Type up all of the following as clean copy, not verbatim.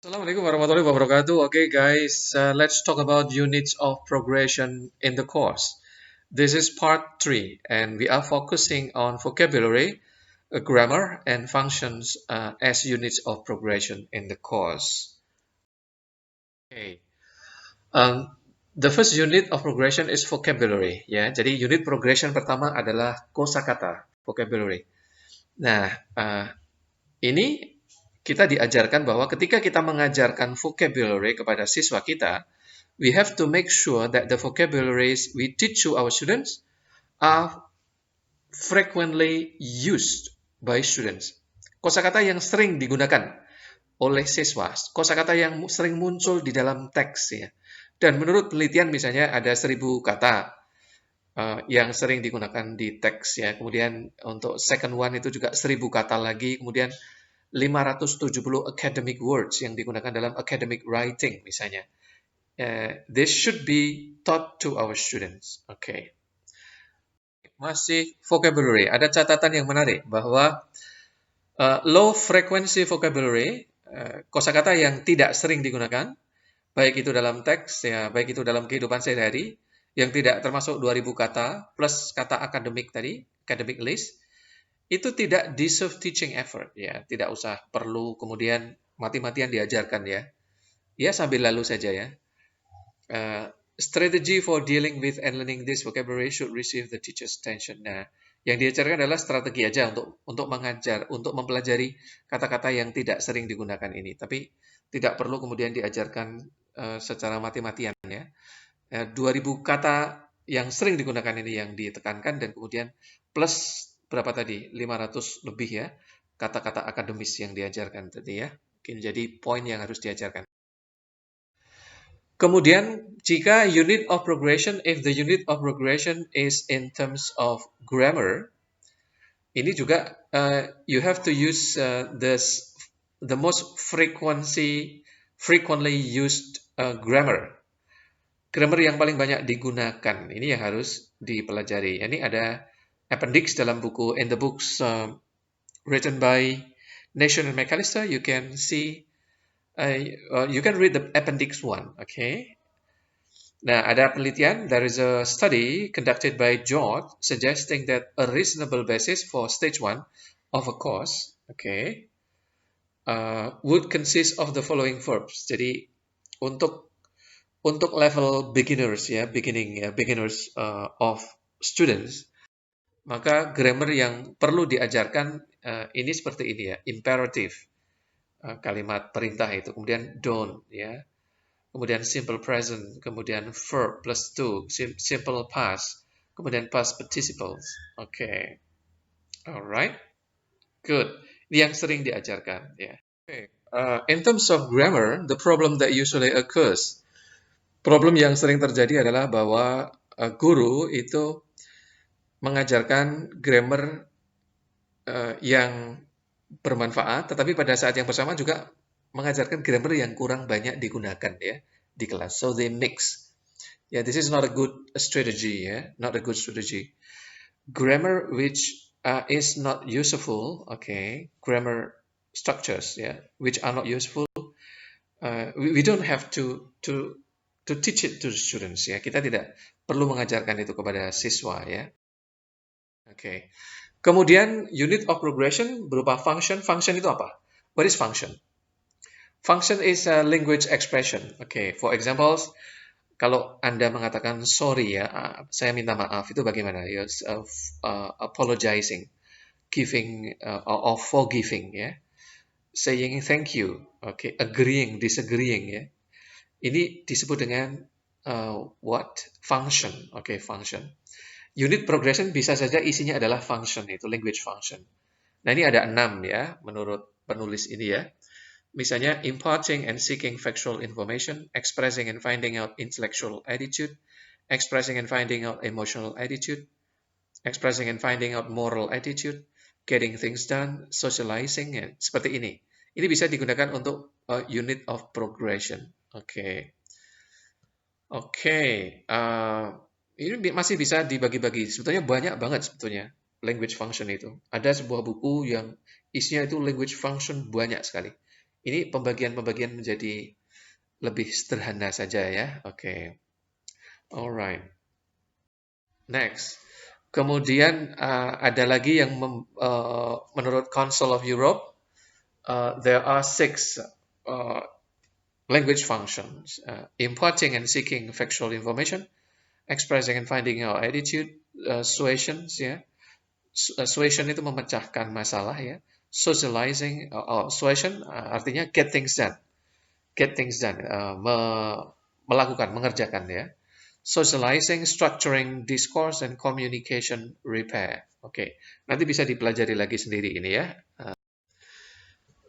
Assalamualaikum warahmatullahi wabarakatuh. Okay, guys, let's talk about units of progression in the course. This is part 3, and we are focusing on vocabulary, grammar, and functions as units of progression in the course. Okay. Um, the first unit of progression is vocabulary. Ya, jadi unit progression pertama adalah kosakata, vocabulary. Nah, ini kita diajarkan bahwa ketika kita mengajarkan vocabulary kepada siswa kita, we have to make sure that the vocabularies we teach to our students are frequently used by students. Kosakata yang sering digunakan oleh siswa, kosakata yang sering muncul di dalam teks ya. Dan menurut penelitian misalnya ada 1.000 kata yang sering digunakan di teks ya. Kemudian untuk second one itu juga 1.000 kata lagi. Kemudian 570 academic words yang digunakan dalam academic writing misalnya. This should be taught to our students. Okay. Masih vocabulary. Ada catatan yang menarik bahwa low frequency vocabulary, kosakata yang tidak sering digunakan, baik itu dalam teks, ya, baik itu dalam kehidupan sehari-hari, yang tidak termasuk 2.000 kata, plus kata akademik tadi, academic list, itu tidak deserve teaching effort, ya, tidak usah perlu kemudian mati-matian diajarkan ya, ya sambil lalu saja ya. Strategy for dealing with and learning this vocabulary should receive the teacher's attention. Nah, yang diajarkan adalah strategi aja untuk mengajar, untuk mempelajari kata-kata yang tidak sering digunakan ini. Tapi tidak perlu kemudian diajarkan secara mati-matian ya. 2.000 kata yang sering digunakan ini yang ditekankan dan kemudian plus berapa tadi? 500 lebih ya kata-kata akademis yang diajarkan tadi ya. Mungkin jadi poin yang harus diajarkan. Kemudian, jika unit of progression, if the unit of progression is in terms of grammar, ini juga you have to use the most frequently used grammar. Grammar yang paling banyak digunakan. Ini yang harus dipelajari. Ini ada appendix dalam buku in the books written by Nation and McAllister. You can see. You can read the appendix 1, okay? Nah, ada penelitian, there is a study conducted by George suggesting that a reasonable basis for stage 1 of a course, okay, would consist of the following verbs. Jadi, untuk level beginners ya, beginners of students, maka grammar yang perlu diajarkan ini seperti ini ya, imperative. Kalimat perintah itu, kemudian don't ya, kemudian simple present, kemudian verb plus to, simple past, kemudian past participles. Okay, alright, good. Ini yang sering diajarkan ya. Okay. In terms of grammar, the problem that usually occurs, problem yang sering terjadi adalah bahwa guru itu mengajarkan grammar yang bermanfaat, tetapi pada saat yang bersama juga mengajarkan grammar yang kurang banyak digunakan ya di kelas. So they mix. Yeah, this is not a good strategy. Yeah, not a good strategy. Grammar which is not useful. Okay, grammar structures. Yeah, which are not useful. We don't have to teach it to the students. Ya, kita tidak perlu mengajarkan itu kepada siswa. Ya. Okay. Kemudian unit of progression berupa function. Function itu apa? What is function? Function is a language expression. Okay, for examples, kalau Anda mengatakan sorry ya, saya minta maaf, itu bagaimana? Yes, apologizing, giving or forgiving ya, saying thank you, okay, agreeing, disagreeing ya. Ini disebut dengan what? Function. Okay, function. Unit progression bisa saja isinya adalah function, itu language function. Nah, ini ada 6 ya, menurut penulis ini ya. Misalnya, imparting and seeking factual information, expressing and finding out intellectual attitude, expressing and finding out emotional attitude, expressing and finding out moral attitude, getting things done, socializing, ya, seperti ini. Ini bisa digunakan untuk unit of progression. Oke. Ini masih bisa dibagi-bagi. Sebetulnya banyak banget sebetulnya language function itu. Ada sebuah buku yang isinya itu language function banyak sekali. Ini pembagian-pembagian menjadi lebih sederhana saja ya. Oke. Alright. Next. Kemudian ada lagi yang menurut Council of Europe, there are 6 language functions: importing and seeking factual information, expressing and finding our attitude, suasions ya. Suasion itu memecahkan masalah ya. Socializing, suasion artinya get things done. Get things done, melakukan, mengerjakan ya. Socializing, structuring discourse, and communication repair. Oke, nanti bisa dipelajari lagi sendiri ini ya.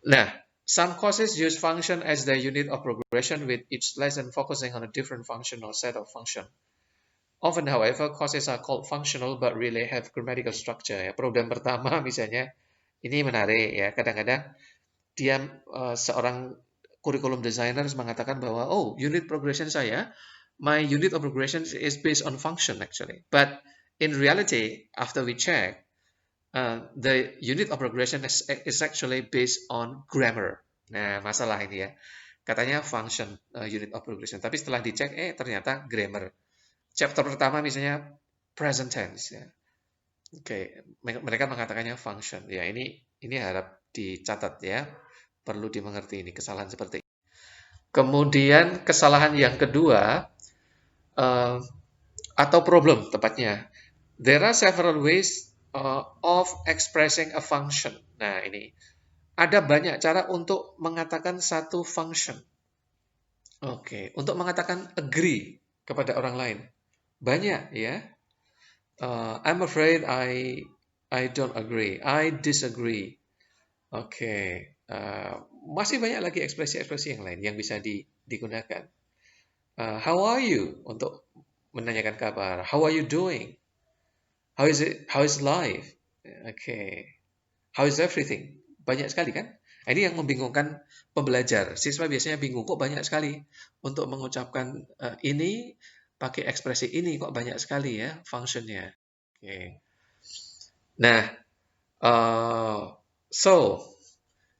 Nah, some courses use function as the unit of progression, with each lesson focusing on a different function or set of function. Often, however, courses are called functional but really have grammatical structure. Ya, problem pertama misalnya, ini menarik ya. Kadang-kadang dia seorang curriculum designers mengatakan bahwa, oh, unit progression saya, my unit of progression is based on function actually. But in reality, after we check, the unit of progression is actually based on grammar. Nah, masalah ini ya. Katanya function unit of progression. Tapi setelah dicek, ternyata grammar. Chapter pertama misalnya present tense. Ya. Oke, mereka mengatakannya function. Ya, ini harap dicatat ya. Perlu dimengerti ini kesalahan seperti ini. Kemudian kesalahan yang kedua, atau problem tepatnya. There are several ways of expressing a function. Nah, ini ada banyak cara untuk mengatakan satu function. Oke, untuk mengatakan agree kepada orang lain. Banyak ya. I'm afraid I don't agree. I disagree. Oke, masih banyak lagi ekspresi-ekspresi yang lain yang bisa digunakan. How are you? Untuk menanyakan kabar. How are you doing? How is it? How is life? Okay. How is everything? Banyak sekali kan? Ini yang membingungkan pembelajar. Siswa biasanya bingung, kok banyak sekali untuk mengucapkan ini pakai ekspresi ini, kok banyak sekali ya functionnya. Okay. Nah,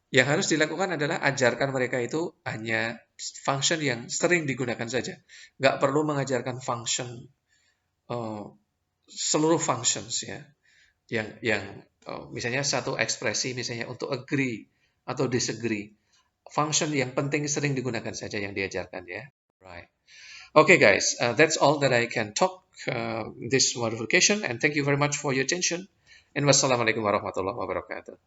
yang harus dilakukan adalah ajarkan mereka itu hanya function yang sering digunakan saja. Nggak perlu mengajarkan function seluruh functions ya. Yang misalnya satu ekspresi misalnya untuk agree atau disagree. Function yang penting sering digunakan saja yang diajarkan ya. Right. Okay guys, that's all that I can talk this modification, and thank you very much for your attention. And wassalamualaikum warahmatullahi wabarakatuh.